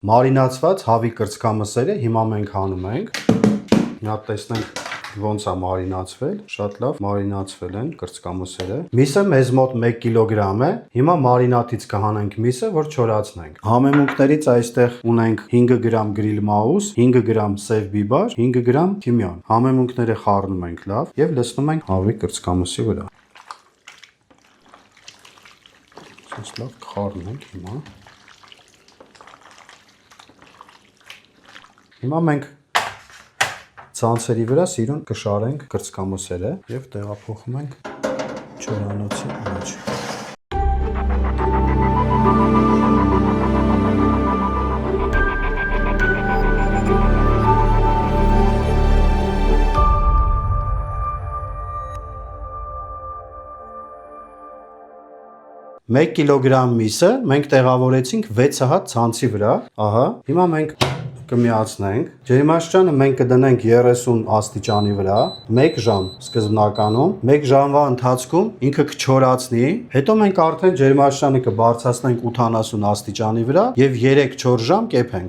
Մարինացված հավի կրծքամսերը հիմա մենք հանում ենք։ Նա տեսնենք ոնց է մարինացվել, շատ լավ մարինացվել են կրծքամսերը։ Միսը մեզ մոտ 1 կիլոգրամ է։ Հիմա մարինատից կհանենք միսը, որ չորացնենք։ Համեմունքներից այստեղ ունենք 5 գրամ գրիլ մաուս, 5 գրամ սև բիբար, 5 գրամ թիմյան։ Համեմունքները խառնում ենք լավ եւ լցնում ենք հավի կրծքամսի վրա։ Այսպես լավ խառնենք հիմա։ Հիմա մենք ցանցերի վրա սիրուն կշարենք կրծքամսերը եւ տեղափոխում ենք չորանոցի մեջ։ Մեկ կիլոգրամ միսը մենք տեղավորեցինք 6 հատ ցանցի վրա։ Ահա, հիմա մենք կմիացնենք։ Ջերմաստիճանը մենք կդնենք 30 աստիճանի վրա 1 ժամ սկզբնականում, 1 ժամվա ընթացքում ինքը կչորացնի, հետո մենք արդեն ջերմաստիճանը կբարձրացնենք 80 աստիճանի վրա եւ 3-4 ժամ կեփենք։